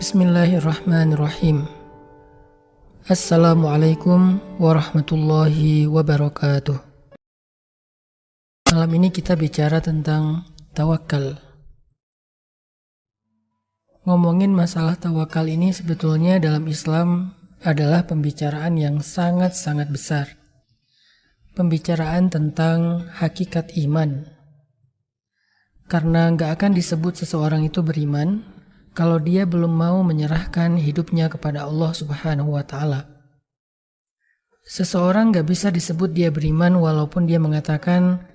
Bismillahirrahmanirrahim. Assalamualaikum warahmatullahi wabarakatuh. Malam ini kita bicara tentang tawakal. Ngomongin masalah tawakal ini sebetulnya dalam Islam adalah pembicaraan yang sangat-sangat besar. Pembicaraan tentang hakikat iman. Karena nggak akan disebut seseorang itu beriman kalau dia belum mau menyerahkan hidupnya kepada Allah Subhanahu wa Ta'ala. Seseorang gak bisa disebut dia beriman walaupun dia mengatakan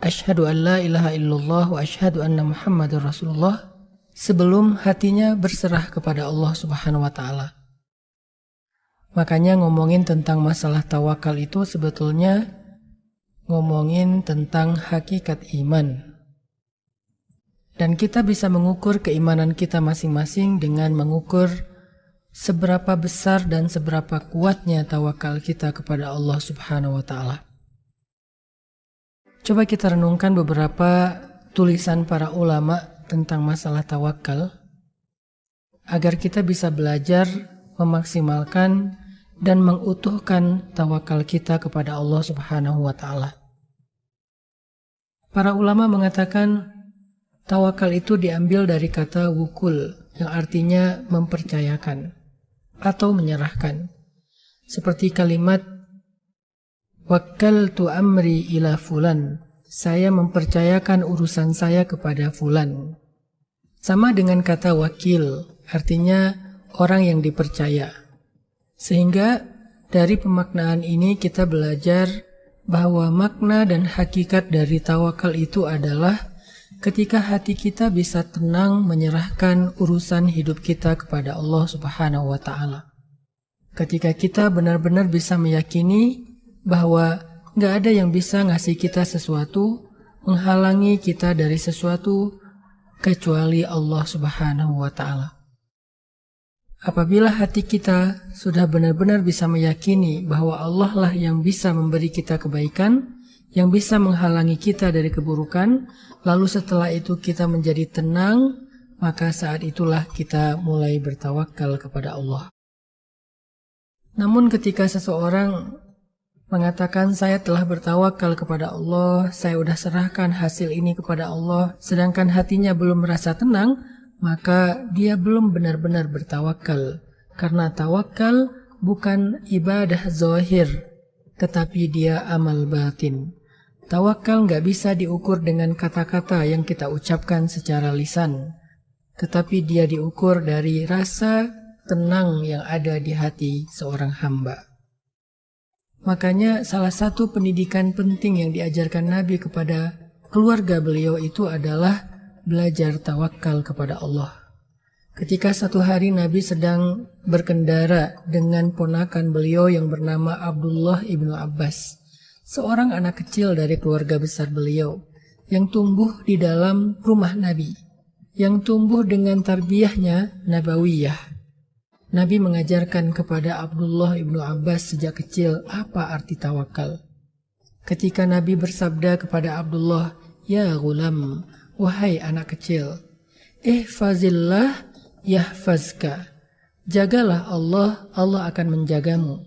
Asyhadu an la ilaha illallah wa asyhadu anna Muhammadar Rasulullah sebelum hatinya berserah kepada Allah Subhanahu wa Ta'ala. Makanya ngomongin tentang masalah tawakal itu sebetulnya ngomongin tentang hakikat iman. Dan kita bisa mengukur keimanan kita masing-masing dengan mengukur seberapa besar dan seberapa kuatnya tawakal kita kepada Allah Subhanahu wa Ta'ala. Coba kita renungkan beberapa tulisan para ulama tentang masalah tawakal agar kita bisa belajar memaksimalkan dan mengutuhkan tawakal kita kepada Allah Subhanahu wa Ta'ala. Para ulama mengatakan tawakal itu diambil dari kata wukul yang artinya mempercayakan atau menyerahkan. Seperti kalimat wakkaltu amri ila fulan, saya mempercayakan urusan saya kepada fulan. Sama dengan kata wakil, artinya orang yang dipercaya. Sehingga dari pemaknaan ini kita belajar bahwa makna dan hakikat dari tawakal itu adalah ketika hati kita bisa tenang menyerahkan urusan hidup kita kepada Allah Subhanahu wa Ta'ala. Ketika kita benar-benar bisa meyakini bahwa gak ada yang bisa ngasih kita sesuatu, menghalangi kita dari sesuatu kecuali Allah Subhanahu wa Ta'ala. Apabila hati kita sudah benar-benar bisa meyakini bahwa Allah lah yang bisa memberi kita kebaikan, yang bisa menghalangi kita dari keburukan, lalu setelah itu kita menjadi tenang, maka saat itulah kita mulai bertawakal kepada Allah. Namun ketika seseorang mengatakan saya telah bertawakal kepada Allah, saya sudah serahkan hasil ini kepada Allah, sedangkan hatinya belum merasa tenang, maka dia belum benar-benar bertawakal. Karena tawakal bukan ibadah zahir, tetapi dia amal batin. Tawakal gak bisa diukur dengan kata-kata yang kita ucapkan secara lisan, tetapi dia diukur dari rasa tenang yang ada di hati seorang hamba. Makanya salah satu pendidikan penting yang diajarkan Nabi kepada keluarga beliau itu adalah belajar tawakal kepada Allah. Ketika satu hari Nabi sedang berkendara dengan ponakan beliau yang bernama Abdullah ibnu Abbas, seorang anak kecil dari keluarga besar beliau yang tumbuh di dalam rumah Nabi, yang tumbuh dengan tarbiyahnya nabawiyah. Nabi mengajarkan kepada Abdullah ibnu Abbas sejak kecil apa arti tawakal. Ketika Nabi bersabda kepada Abdullah, "Ya gulam, wahai anak kecil, ihfazillah yahfazka." Jagalah Allah, Allah akan menjagamu.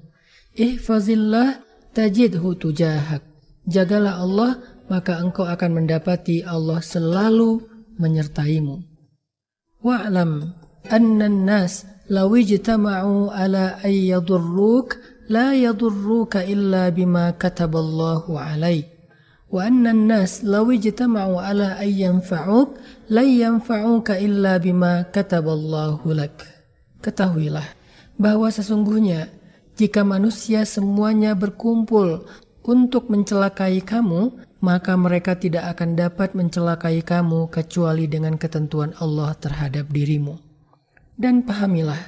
Ihfazillah tajidhu tujahak. Jagalah Allah, maka engkau akan mendapati Allah selalu menyertaimu. Wa'lam anna an-nas law ijtama'u ala ay yadurruk la yadurruka illa bima kataballahu 'alaik. Wa anna an-nas law ijtama'u ala ay yanfa'uk la yanfa'uka illa bima kataballahu lak. Ketahuilah bahwa sesungguhnya jika manusia semuanya berkumpul untuk mencelakai kamu, maka mereka tidak akan dapat mencelakai kamu kecuali dengan ketentuan Allah terhadap dirimu. Dan pahamilah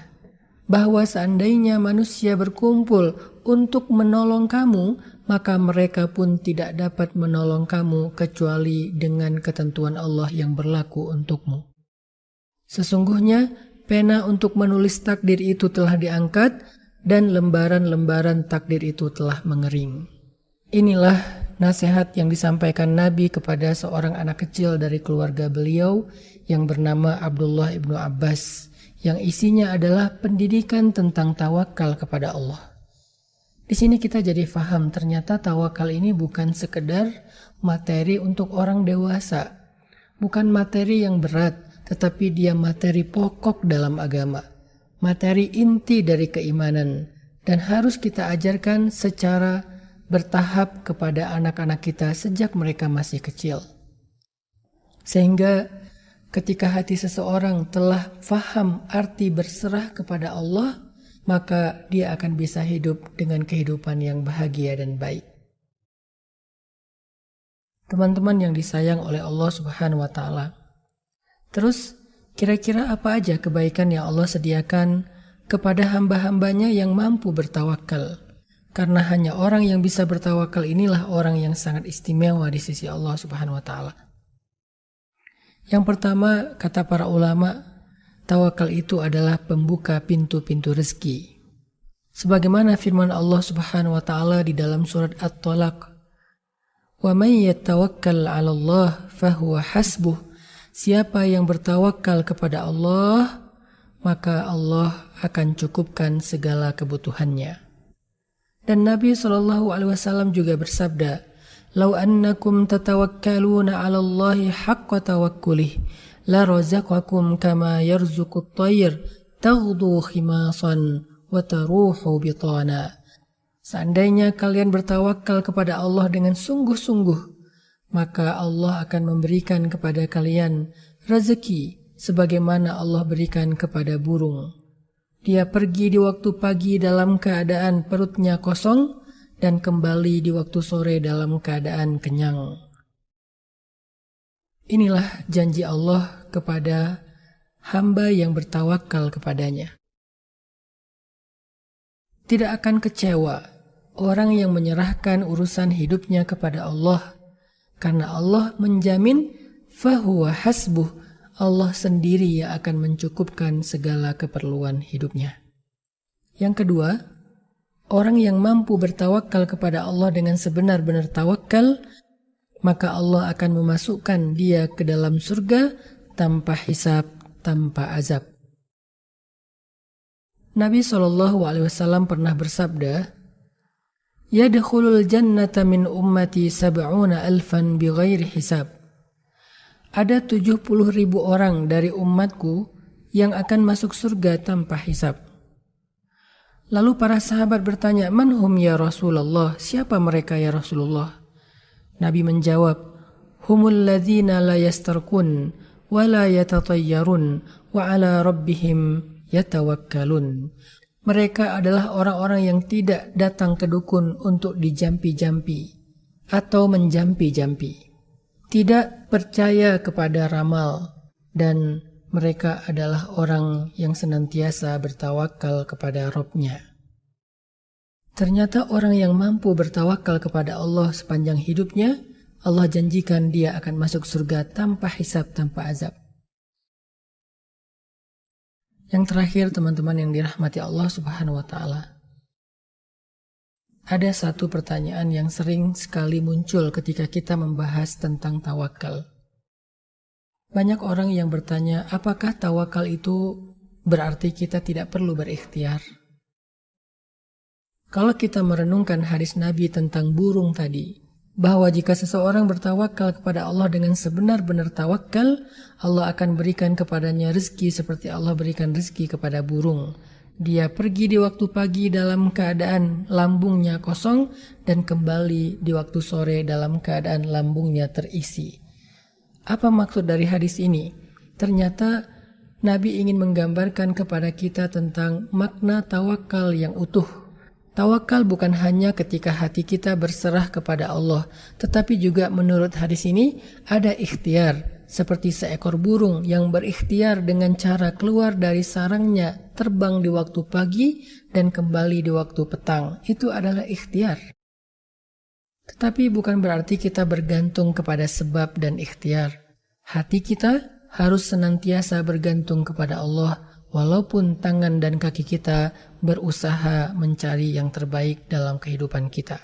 bahwa seandainya manusia berkumpul untuk menolong kamu, maka mereka pun tidak dapat menolong kamu kecuali dengan ketentuan Allah yang berlaku untukmu. Sesungguhnya pena untuk menulis takdir itu telah diangkat, dan lembaran-lembaran takdir itu telah mengering. Inilah nasihat yang disampaikan Nabi kepada seorang anak kecil dari keluarga beliau yang bernama Abdullah ibnu Abbas, yang isinya adalah pendidikan tentang tawakal kepada Allah. Di sini kita jadi faham ternyata tawakal ini bukan sekedar materi untuk orang dewasa, bukan materi yang berat, tetapi dia materi pokok dalam agama, materi inti dari keimanan, dan harus kita ajarkan secara bertahap kepada anak-anak kita sejak mereka masih kecil. Sehingga ketika hati seseorang telah faham arti berserah kepada Allah, maka dia akan bisa hidup dengan kehidupan yang bahagia dan baik. Teman-teman yang disayang oleh Allah Subhanahu wa Ta'ala, terus kira-kira apa aja kebaikan yang Allah sediakan kepada hamba-hambanya yang mampu bertawakal? Karena hanya orang yang bisa bertawakal inilah orang yang sangat istimewa di sisi Allah Subhanahu wa Ta'ala. Yang pertama, kata para ulama, tawakal itu adalah pembuka pintu-pintu rezeki. Sebagaimana firman Allah Subhanahu wa Ta'ala di dalam surat At-Talaq, "Wa may yatawakkal 'ala Allah fahuwa hasbuh." Siapa yang bertawakal kepada Allah, maka Allah akan cukupkan segala kebutuhannya. Dan Nabi SAW juga bersabda, "Lau annakum tatawakkaluna 'ala Allahi haqqa tawakkulih, la razaqakum kama yarzuqut tayr, taghdu khimasan wa taruhu bitana." Seandainya kalian bertawakal kepada Allah dengan sungguh-sungguh, maka Allah akan memberikan kepada kalian rezeki sebagaimana Allah berikan kepada burung. Dia pergi di waktu pagi dalam keadaan perutnya kosong dan kembali di waktu sore dalam keadaan kenyang. Inilah janji Allah kepada hamba yang bertawakal kepadanya. Tidak akan kecewa orang yang menyerahkan urusan hidupnya kepada Allah, karena Allah menjamin fahuwa hasbuh, Allah sendiri yang akan mencukupkan segala keperluan hidupnya. Yang kedua, orang yang mampu bertawakal kepada Allah dengan sebenar-benar tawakal, maka Allah akan memasukkan dia ke dalam surga tanpa hisab, tanpa azab. Nabi SAW pernah bersabda, "Yadkhulul jannata min ummati 70,000 bighairi hisab." Ada 70.000 orang dari umatku yang akan masuk surga tanpa hisab. Lalu para sahabat bertanya, "Man hum ya Rasulullah?" Siapa mereka ya Rasulullah? Nabi menjawab, "Humul ladzina la yastarqun wa la yatatayyarun wa ala rabbihim yatawakkalun." Mereka adalah orang-orang yang tidak datang ke dukun untuk dijampi-jampi atau menjampi-jampi, tidak percaya kepada ramal, dan mereka adalah orang yang senantiasa bertawakal kepada Rabb-Nya. Ternyata orang yang mampu bertawakal kepada Allah sepanjang hidupnya, Allah janjikan dia akan masuk surga tanpa hisab, tanpa azab. Yang terakhir, teman-teman yang dirahmati Allah Subhanahu wa Ta'ala, ada satu pertanyaan yang sering sekali muncul ketika kita membahas tentang tawakal. Banyak orang yang bertanya, apakah tawakal itu berarti kita tidak perlu berikhtiar? Kalau kita merenungkan hadis Nabi tentang burung tadi, bahwa jika seseorang bertawakal kepada Allah dengan sebenar-benar tawakal, Allah akan berikan kepadanya rezeki seperti Allah berikan rezeki kepada burung. Dia pergi di waktu pagi dalam keadaan lambungnya kosong dan kembali di waktu sore dalam keadaan lambungnya terisi. Apa maksud dari hadis ini? Ternyata Nabi ingin menggambarkan kepada kita tentang makna tawakal yang utuh. Tawakal bukan hanya ketika hati kita berserah kepada Allah, tetapi juga menurut hadis ini ada ikhtiar, seperti seekor burung yang berikhtiar dengan cara keluar dari sarangnya, terbang di waktu pagi dan kembali di waktu petang. Itu adalah ikhtiar. Tetapi bukan berarti kita bergantung kepada sebab dan ikhtiar. Hati kita harus senantiasa bergantung kepada Allah, walaupun tangan dan kaki kita berusaha mencari yang terbaik dalam kehidupan kita.